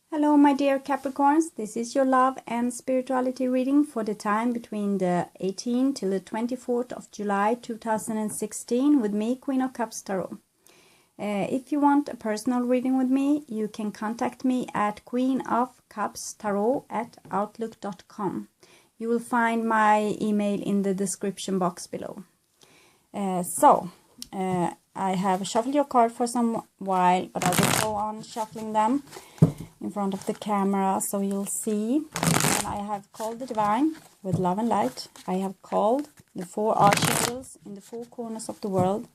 Hello my dear Capricorns, this is your love and spirituality reading for the time between the 18th till the 24th of July 2016 with me, Queen of Cups Tarot. If you want a personal reading with me, you can contact me at queenofcupstarot@outlook.com. You will find my email in the description box below. I have shuffled your card for some while, but I will go on shuffling them in front of the camera so you'll see. And I have called the divine with love and light. I have called the 4 archangels in the 4 corners of the world,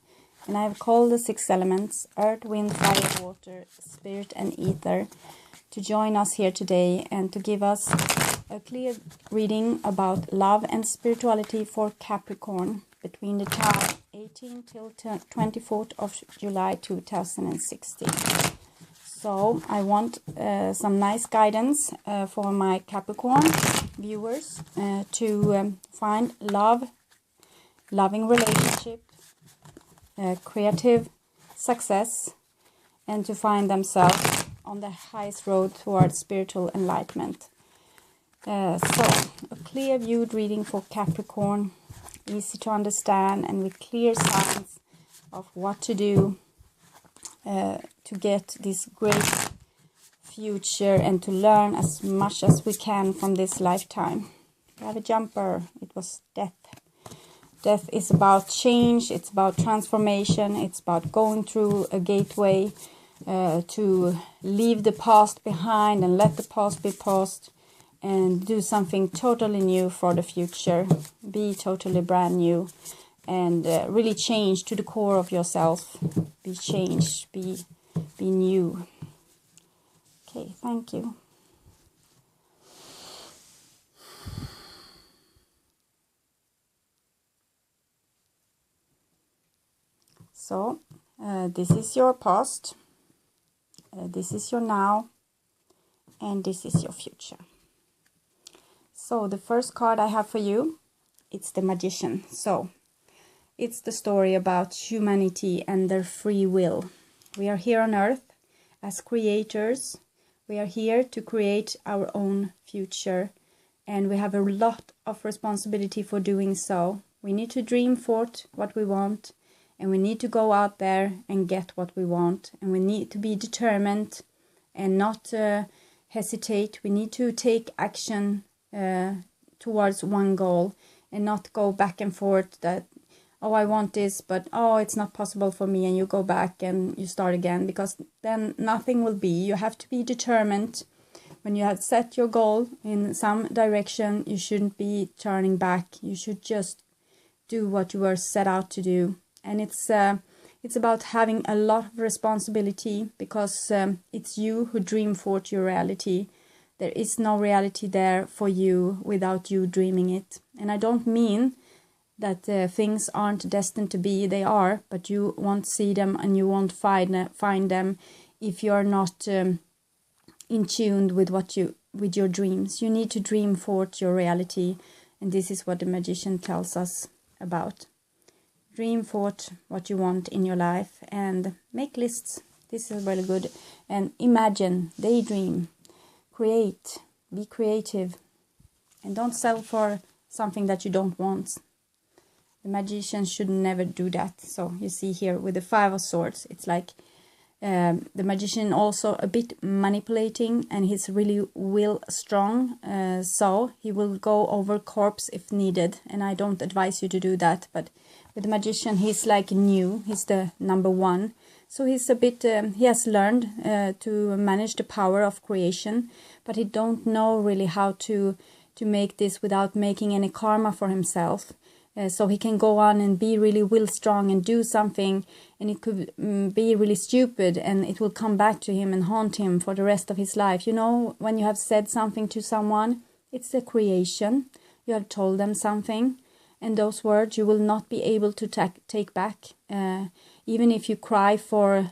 and I have called the 6 elements, earth, wind, fire, water, spirit and ether, to join us here today and to give us a clear reading about love and spirituality for Capricorn between the time 18th till 24th of July 2016. So I want some nice guidance for my Capricorn viewers to find love, loving relationship, creative success, and to find themselves on the highest road towards spiritual enlightenment. So a clear viewed reading for Capricorn, easy to understand and with clear signs of what to do to get this great future and to learn as much as we can from this lifetime. We have a jumper. It was death. Death is about change. It's about transformation. It's about going through a gateway to leave the past behind and let the past be past and do something totally new for the future. Be totally brand new. And really change to the core of yourself. Be changed. Be new. Okay, thank you. So, this is your past. This is your now. And this is your future. So, the first card I have for you, it's the Magician. So, it's the story about humanity and their free will. We are here on earth as creators. We are here to create our own future. And we have a lot of responsibility for doing so. We need to dream forth what we want. And we need to go out there and get what we want. And we need to be determined and not hesitate. We need to take action towards one goal and not go back and forth that, oh, I want this, but oh, it's not possible for me, and you go back and you start again, because then nothing will be. You have to be determined. When you have set your goal in some direction, you shouldn't be turning back. You should just do what you were set out to do. And it's about having a lot of responsibility, because it's you who dream forth your reality. There is no reality there for you without you dreaming it. And I don't mean that things aren't destined to be. They are, but you won't see them and you won't find them if you're not in tune with with your dreams. You need to dream forth your reality, and this is what the Magician tells us about. Dream forth what you want in your life and make lists. This is really good. And imagine, daydream, create, be creative, and don't settle for something that you don't want. The Magician should never do that. So you see here with the 5 of Swords, it's like the Magician also a bit manipulating, and he's really will strong. So he will go over corpse if needed. And I don't advise you to do that. But with the Magician, he's like new. He's the number 1. So he's a bit, he has learned to manage the power of creation. But he don't know really how to make this without making any karma for himself. So he can go on and be really will strong and do something, and it could be really stupid, and it will come back to him and haunt him for the rest of his life. You know, when you have said something to someone, it's a creation. You have told them something, and those words you will not be able to take back. Even if you cry for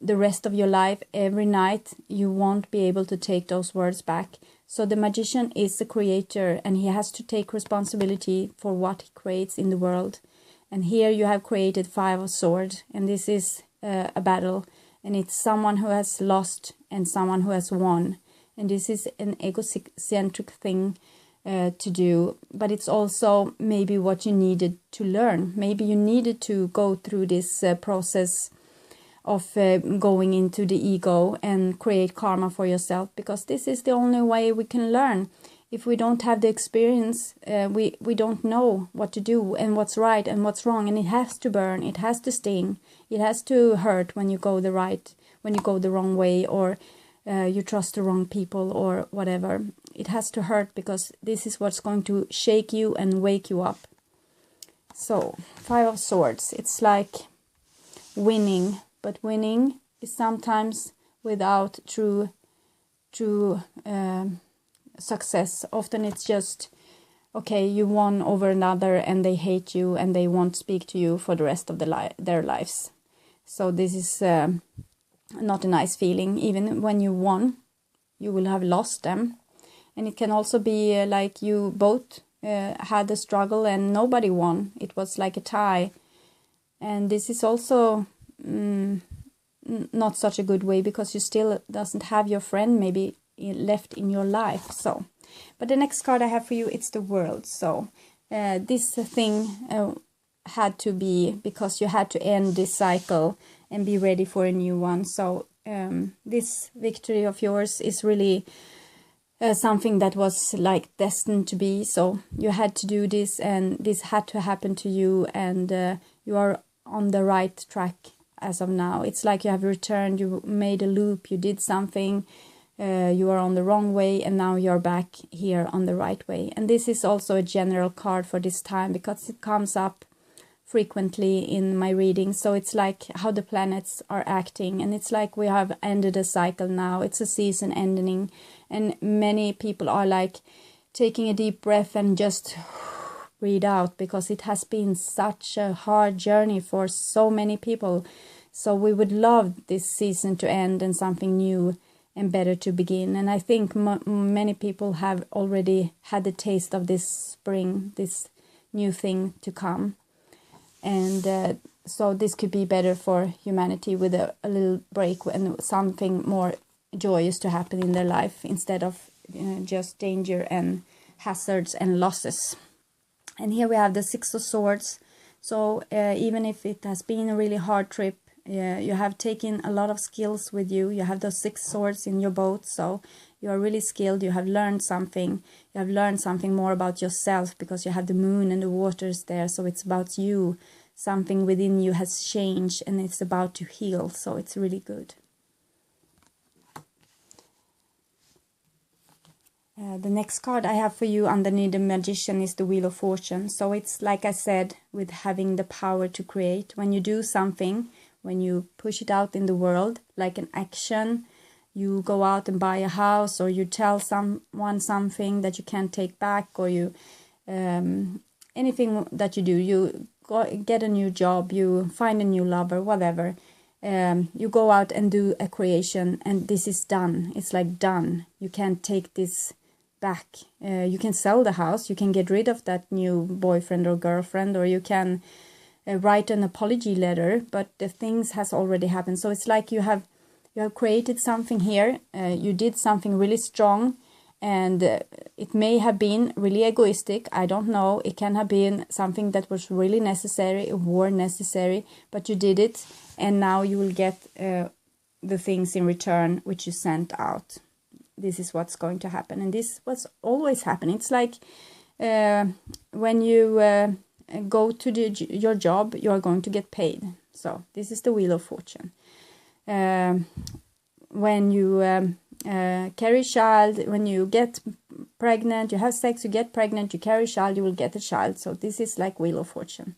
the rest of your life every night, you won't be able to take those words back. So the Magician is the creator, and he has to take responsibility for what he creates in the world. And here you have created 5 of Swords, and this is a battle, and it's someone who has lost and someone who has won. and this is an egocentric thing to do, but it's also maybe what you needed to learn. Maybe you needed to go through this process of going into the ego and create karma for yourself, because this is the only way we can learn. If we don't have the experience, we don't know what to do and what's right and what's wrong, and it has to burn, it has to sting, it has to hurt when you go the wrong way, or you trust the wrong people or whatever. It has to hurt, because this is what's going to shake you and wake you up. So, 5 of Swords, it's like winning, but winning is sometimes without true success. Often it's just, okay, you won over another and they hate you and they won't speak to you for the rest of their lives. So this is not a nice feeling. Even when you won, you will have lost them. And it can also be like you both had a struggle and nobody won. It was like a tie. And this is also not such a good way, because you still doesn't have your friend maybe left in your life. So, but the next card I have for you, it's the World. So this thing had to be, because you had to end this cycle and be ready for a new one. So this victory of yours is really something that was like destined to be. So you had to do this, and this had to happen to you, and you are on the right track as of now. It's like you have returned, you made a loop, you did something, you are on the wrong way, and now you're back here on the right way. And this is also a general card for this time, because it comes up frequently in my reading. So it's like how the planets are acting, and it's like we have ended a cycle now. It's a season ending, and many people are like taking a deep breath and just breathe out, because it has been such a hard journey for so many people. So we would love this season to end and something new and better to begin. And I think many people have already had the taste of this spring, this new thing to come. And so this could be better for humanity, with a little break and something more joyous to happen in their life, instead of just danger and hazards and losses. And here we have the 6 of Swords. So even if it has been a really hard trip, you have taken a lot of skills with you. You have those 6 swords in your boat, so you are really skilled. You have learned something. You have learned something more about yourself, because you have the moon and the waters there. So it's about you. Something within you has changed, and it's about to heal. So it's really good. The next card I have for you underneath the Magician is the Wheel of Fortune. So it's like I said, with having the power to create. When you do something, when you push it out in the world, like an action, you go out and buy a house, or you tell someone something that you can't take back, or you anything that you do, you get a new job, you find a new lover, whatever. You go out and do a creation, and this is done. It's like done. You can't take this back. You can sell the house, you can get rid of that new boyfriend or girlfriend, or you can write an apology letter, but the things has already happened. So it's like you have created something here. You did something really strong, and it may have been really egoistic. I don't know. It can have been something that was really necessary, a war necessary, but you did it, and now you will get the things in return which you sent out. This is what's going to happen, and this was always happening. It's like when you go to your job, you are going to get paid. So this is the Wheel of Fortune. When you carry a child, when you get pregnant, you have sex, you get pregnant, you carry a child, you will get a child. So this is like Wheel of Fortune,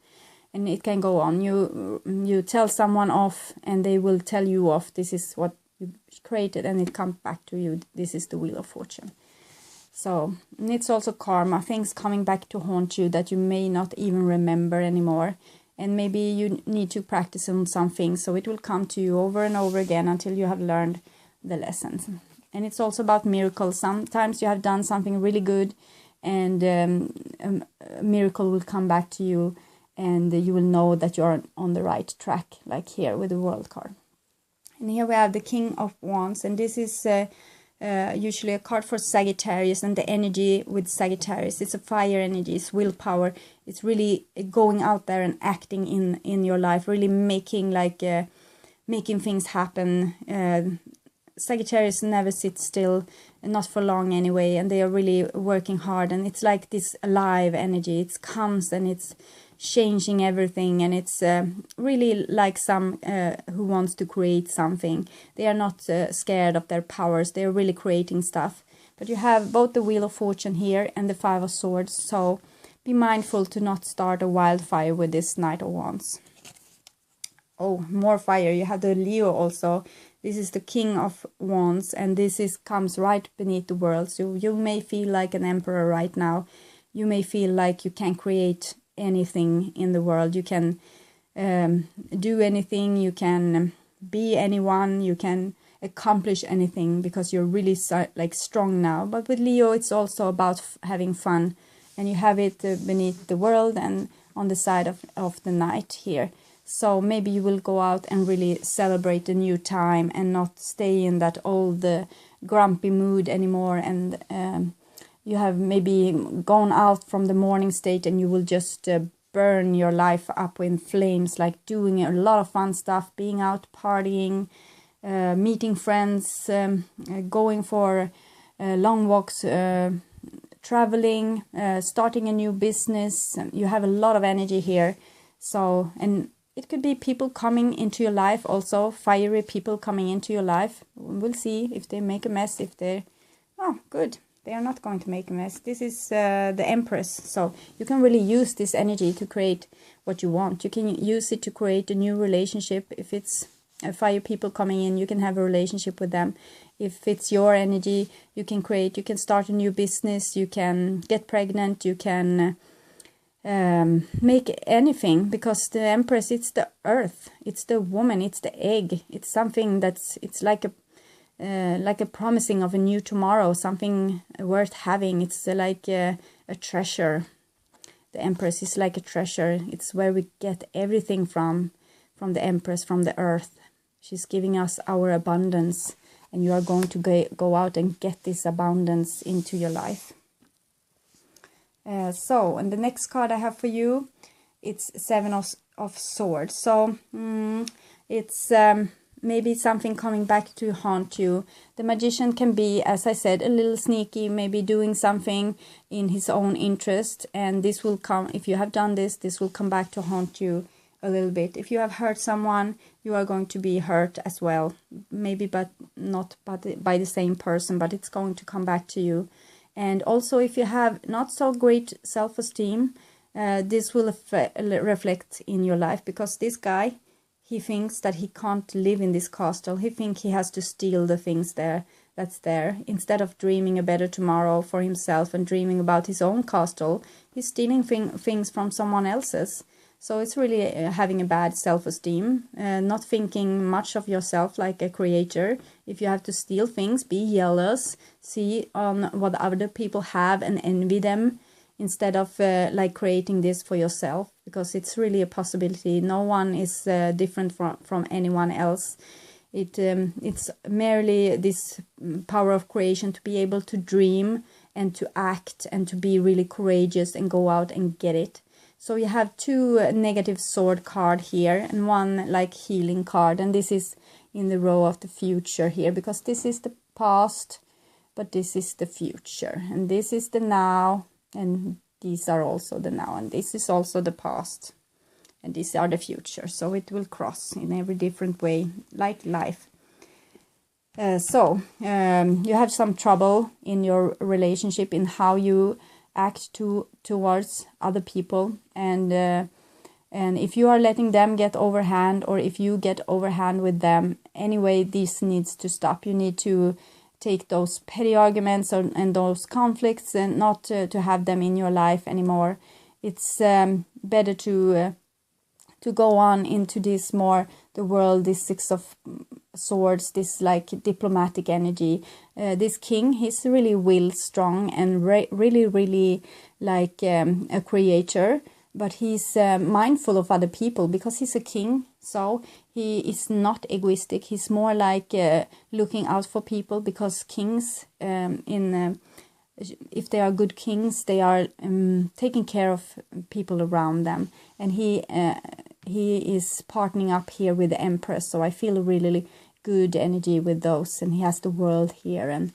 and it can go on. You tell someone off, and they will tell you off. This is what you created, and it comes back to you. This is the Wheel of Fortune. So it's also karma, things coming back to haunt you that you may not even remember anymore. And maybe you need to practice on some things, so it will come to you over and over again until you have learned the lessons. And it's also about miracles. Sometimes you have done something really good, and a miracle will come back to you, and you will know that you're on the right track, like here with the World card. And here we have the King of Wands, and this is usually a card for Sagittarius, and the energy with Sagittarius, it's a fire energy, it's willpower, it's really going out there and acting in your life, really making making things happen. Sagittarius never sits still, not for long anyway, and they are really working hard, and it's like this alive energy. It comes and it's changing everything, and it's really like some who wants to create something. They are not scared of their powers. They are really creating stuff. But you have both the Wheel of Fortune here and the Five of Swords, so be mindful to not start a wildfire with this Knight of Wands. Oh, more fire. You have the Leo also. This is the King of Wands, and this comes right beneath the world. So you may feel like an emperor right now. You may feel like you can create anything in the world. You can do anything. You can be anyone. You can accomplish anything because you're really like strong now. But with Leo, it's also about having fun, and you have it beneath the world and on the side of the Knight here. So maybe you will go out and really celebrate the new time and not stay in that old grumpy mood anymore. And you have maybe gone out from the morning state and you will just burn your life up in flames, like doing a lot of fun stuff, being out partying, meeting friends, going for long walks, traveling, starting a new business. You have a lot of energy here. So, and it could be people coming into your life also, fiery people coming into your life. We'll see if they make a mess, if they're... Oh, good. They are not going to make a mess. This is the Empress. So you can really use this energy to create what you want. You can use it to create a new relationship. If it's fire people coming in, you can have a relationship with them. If it's your energy, you can create, you can start a new business, you can get pregnant, you can... make anything, because the Empress, it's the earth, it's the woman, it's the egg, it's something it's like a promising of a new tomorrow, something worth having. It's like a treasure. The Empress is like a treasure. It's where we get everything from the Empress, from the earth. She's giving us our abundance, and you are going to go out and get this abundance into your life. And the next card I have for you, it's Seven of Swords. So it's maybe something coming back to haunt you. The Magician can be, as I said, a little sneaky, maybe doing something in his own interest. And this will come, if you have done this will come back to haunt you a little bit. If you have hurt someone, you are going to be hurt as well. Maybe, but not by the same person, but it's going to come back to you. And also, if you have not so great self-esteem, this will reflect in your life, because this guy, he thinks that he can't live in this castle. He thinks he has to steal the things that's there. Instead of dreaming a better tomorrow for himself and dreaming about his own castle, he's stealing things from someone else's. So it's really having a bad self-esteem, not thinking much of yourself like a creator. If you have to steal things, be jealous, see on what other people have and envy them, instead of like creating this for yourself, because it's really a possibility. No one is different from anyone else. It's merely this power of creation to be able to dream and to act and to be really courageous and go out and get it. So you have two negative sword card here and one like healing card, and this is in the row of the future here, because this is the past, but this is the future, and this is the now, and these are also the now, and this is also the past, and these are the future. So it will cross in every different way, like life. You have some trouble in your relationship, in how you act towards other people, and if you are letting them get overhand, or if you get overhand with them, anyway, this needs to stop. You need to take those petty arguments and those conflicts and not to have them in your life anymore. It's better to go on into this more, the world, this Six of Swords, this like diplomatic energy. This king, he's really will strong and really like a creator, but he's mindful of other people, because he's a king. So he is not egoistic. He's more like looking out for people, because kings, if they are good kings, they are taking care of people around them. And he is partnering up here with the Empress. So I feel really good energy with those. And he has the world here, and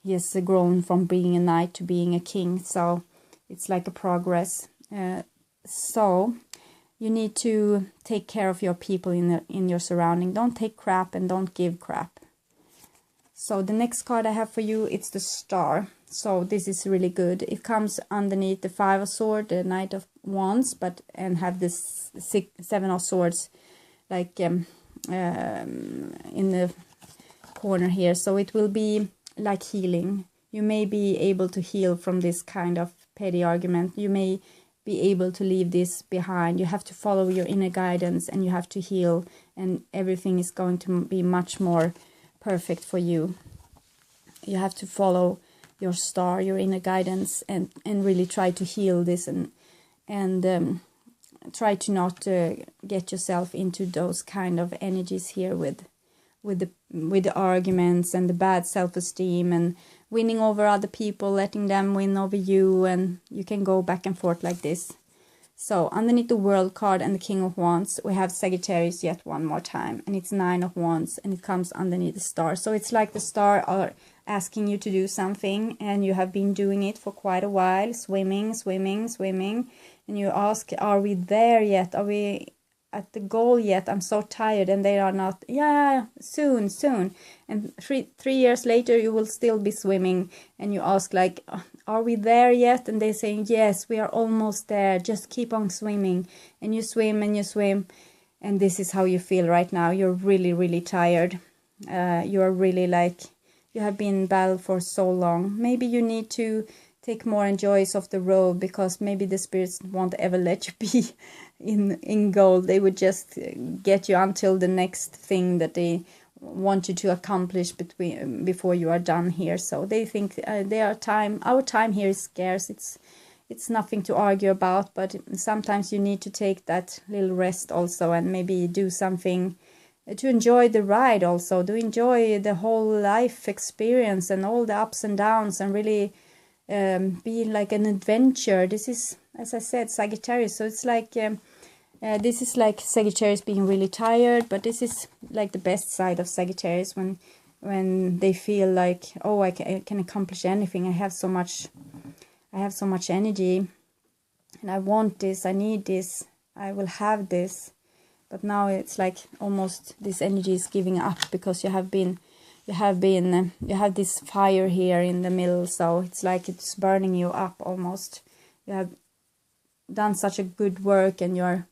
he has grown from being a knight to being a king. So it's like a progress. So you need to take care of your people in your surrounding. Don't take crap and don't give crap. So the next card I have for you, it's the Star. So this is really good. It comes underneath the 5 of Swords, the Knight of Wands, and have this 7 of Swords like in the corner here. So it will be like healing. You may be able to heal from this kind of petty argument. You may be able to leave this behind. You have to follow your inner guidance, and you have to heal, and everything is going to be much more perfect for you. You have to follow your star, your inner guidance, and really try to heal this, and try to not get yourself into those kind of energies here with the arguments and the bad self-esteem and winning over other people, letting them win over you, and you can go back and forth like this. So underneath the World card and the King of Wands, we have Sagittarius yet one more time, and it's 9 of Wands, and it comes underneath the Star. So it's like the Star are asking you to do something, and you have been doing it for quite a while, swimming, and you ask, are we there yet? Are we at the goal yet? I'm so tired. And they are not. Yeah, soon. And three years later you will still be swimming, and you ask like, are we there yet? And they saying, yes, we are almost there, just keep on swimming. And you swim, and this is how you feel right now. You're really tired. You're really like, you have been in battle for so long. Maybe you need to take more enjoys of the road, because maybe the spirits won't ever let you be in goal. They would just get you until the next thing that they want you to accomplish before you are done here. So they think our time here is scarce. It's nothing to argue about, but sometimes you need to take that little rest also, and maybe do something to enjoy the ride also, to enjoy the whole life experience and all the ups and downs, and really be like an adventure. This is, as I said, Sagittarius, so it's like this is like Sagittarius being really tired, but this is like the best side of Sagittarius, when they feel like, oh, I can accomplish anything. I have so much energy, and I want this, I need this, I will have this. But now it's like almost this energy is giving up, because you have this fire here in the middle, so it's like it's burning you up almost. You have done such a good work, and you're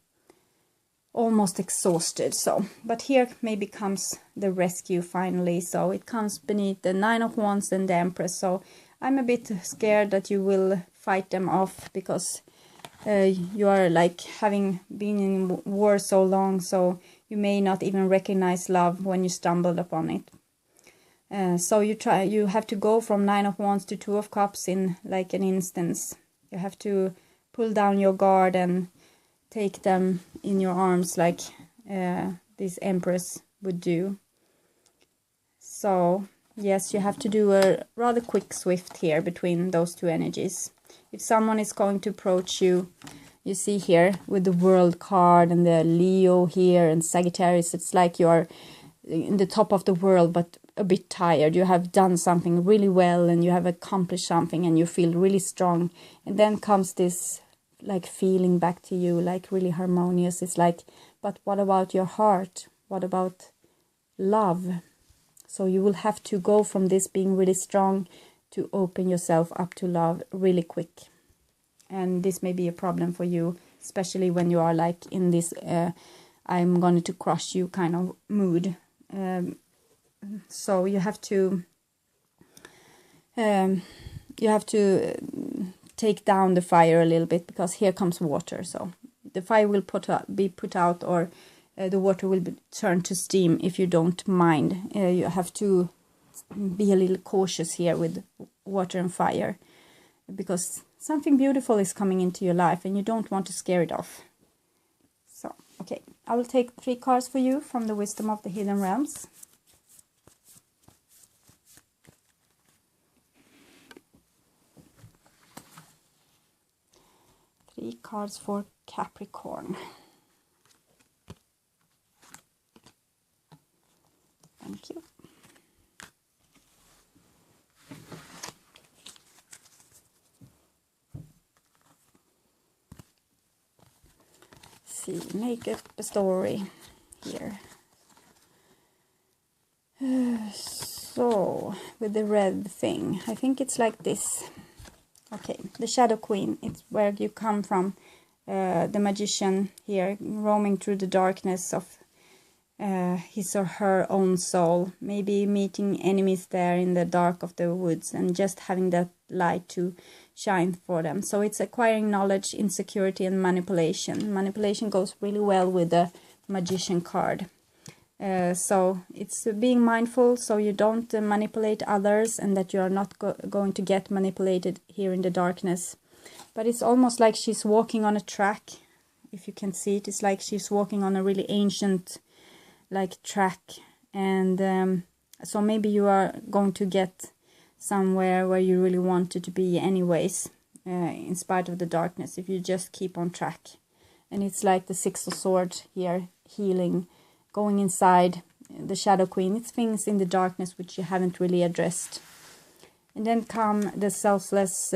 almost exhausted. So, but here maybe comes the rescue finally. So it comes beneath the 9 of Wands and the Empress. So I'm a bit scared that you will fight them off, because you are like having been in war so long, so you may not even recognize love when you stumbled upon it. So you have to go from 9 of Wands to 2 of Cups in like an instance. You have to pull down your guard and take them in your arms, like this Empress would do. So yes, you have to do a rather quick swift here between those two energies. If someone is going to approach you, you see here with the World card and the Leo here and Sagittarius, it's like you're in the top of the world, but a bit tired. You have done something really well, and you have accomplished something, and you feel really strong. And then comes this like feeling back to you, like really harmonious. It's like, but what about your heart? What about love? So you will have to go from this being really strong to open yourself up to love really quick. And this may be a problem for you, especially when you are like in this I'm going to crush you kind of mood. So you have to take down the fire a little bit, because here comes water. So the fire will be put out, or the water will be turned to steam if you don't mind. You have to be a little cautious here with water and fire, because something beautiful is coming into your life, and you don't want to scare it off. So, okay. I will take 3 cards for you from the Wisdom of the Hidden Realms. Three cards for Capricorn. Thank you. See, make up a story here. So, with the red thing, I think it's like this. Okay, the Shadow Queen, it's where you come from. The magician here, roaming through the darkness of his or her own soul. Maybe meeting enemies there in the dark of the woods and just having that light to shine for them. So it's acquiring knowledge, insecurity and manipulation. Manipulation goes really well with the magician card. So it's being mindful so you don't manipulate others and that you are not going to get manipulated here in the darkness. But it's almost like she's walking on a track. If you can see it, it's like she's walking on a really ancient track. And so maybe you are going to get somewhere where you really wanted to be anyways, in spite of the darkness, if you just keep on track. And it's like the Six of Swords here, healing, going inside the Shadow Queen. It's things in the darkness which you haven't really addressed. And then come the selfless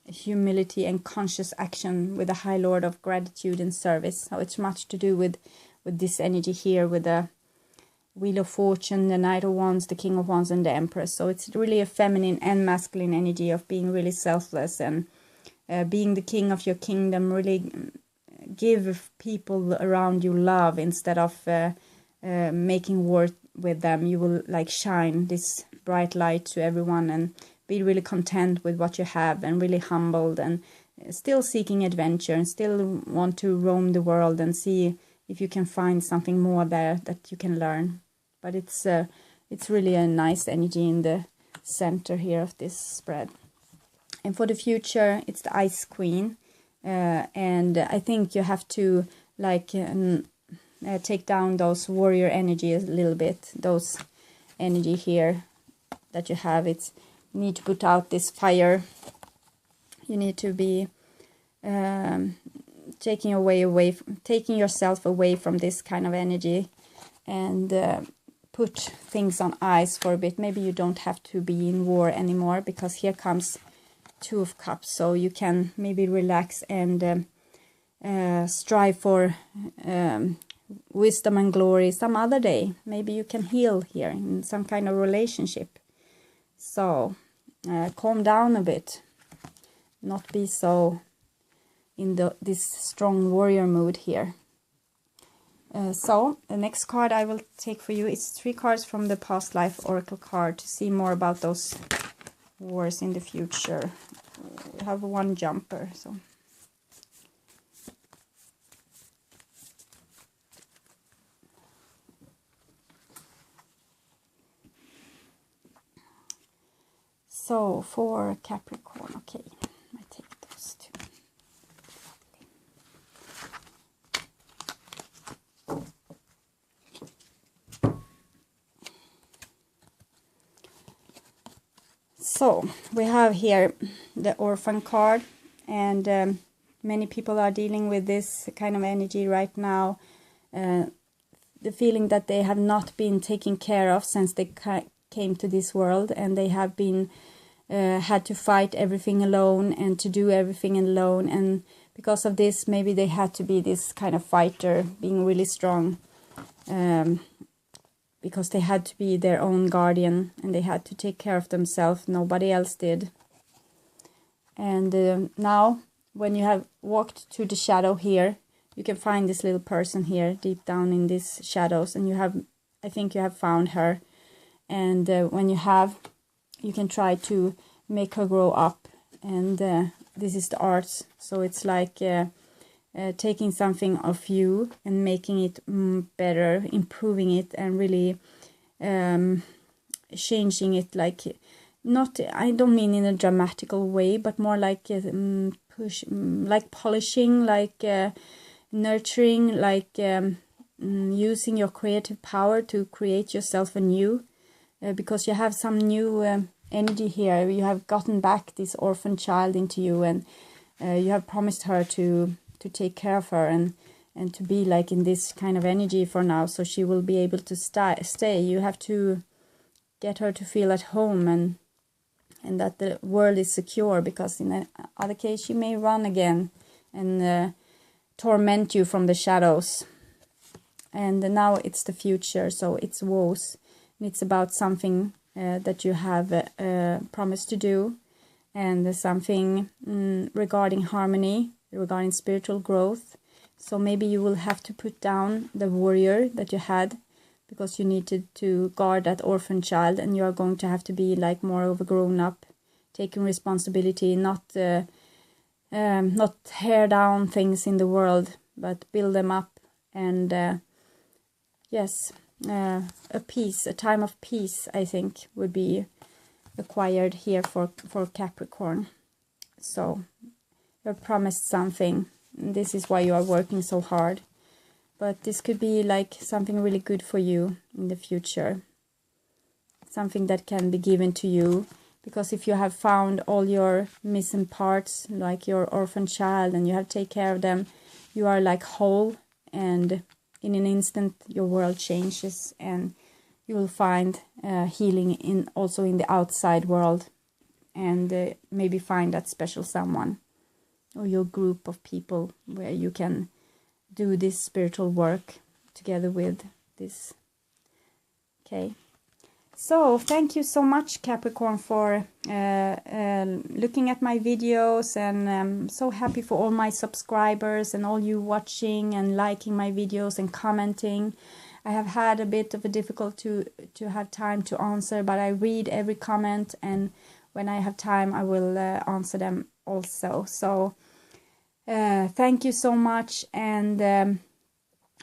humility and conscious action with the High Lord of gratitude and service. So it's much to do with this energy here, with the Wheel of Fortune, the Knight of Wands, the King of Wands and the Empress. So it's really a feminine and masculine energy of being really selfless and being the king of your kingdom. Really give people around you love instead of making war with them. You will like shine this bright light to everyone and be really content with what you have and really humbled and still seeking adventure and still want to roam the world and see if you can find something more there that you can learn. But it's really a nice energy in the center here of this spread. And for the future, it's the Ice Queen. And I think you have to take down those warrior energies a little bit. Those energy here that you have. You need to put out this fire. You need to be taking yourself away from this kind of energy and put things on ice for a bit. Maybe you don't have to be in war anymore, because here comes Two of Cups, so you can maybe relax and strive for wisdom and glory some other day. Maybe you can heal here in some kind of relationship. So calm down a bit, not be so in this strong warrior mood here. So the next card I will take for you is 3 cards from the Past Life Oracle card to see more about those wars in the future. We have 1 jumper, so for Capricorn, okay, I take those 2. So we have here the Orphan card, and many people are dealing with this kind of energy right now. The feeling that they have not been taken care of since they came to this world, and they have been had to fight everything alone and to do everything alone, and because of this maybe they had to be this kind of fighter, being really strong, because they had to be their own guardian and they had to take care of themselves. Nobody else did. And now when you have walked to the shadow here, you can find this little person here deep down in these shadows, and I think you have found her. And when you have, you can try to make her grow up. And this is the arts, so it's like taking something of you and making it better, improving it, and really changing it. Like, not, I don't mean in a dramatical way, but more like like polishing, like nurturing, like using your creative power to create yourself anew, because you have some new energy here. You have gotten back this orphan child into you, and you have promised her to take care of her and to be like in this kind of energy for now, so she will be able to stay. You have to get her to feel at home and that the world is secure, because in other case she may run again and torment you from the shadows. And now it's the future, so it's woes. It's about something that you have promised to do, and something regarding harmony, regarding spiritual growth. So maybe you will have to put down the warrior that you had, because you needed to guard that orphan child, and you are going to have to be like more of a grown-up, taking responsibility, not tear down things in the world, but build them up. And yes, a time of peace, I think, would be acquired here for Capricorn. So you're promised something. This is why you are working so hard. But this could be like something really good for you in the future. Something that can be given to you. Because if you have found all your missing parts, like your orphan child, and you have to take care of them, you are like whole, and in an instant your world changes, and you will find healing also in the outside world, and maybe find that special someone or your group of people where you can do this spiritual work together with this. Okay. So thank you so much, Capricorn, for looking at my videos, and I'm so happy for all my subscribers and all you watching and liking my videos and commenting. I have had a bit of a difficulty to have time to answer, but I read every comment, and when I have time I will answer them also. So thank you so much, and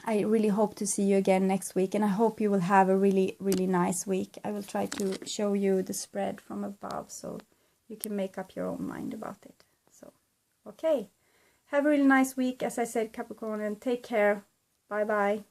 I really hope to see you again next week, and I hope you will have a really, really nice week. I will try to show you the spread from above, so you can make up your own mind about it. So, okay. Have a really nice week, as I said, Capricorn, and take care. Bye-bye.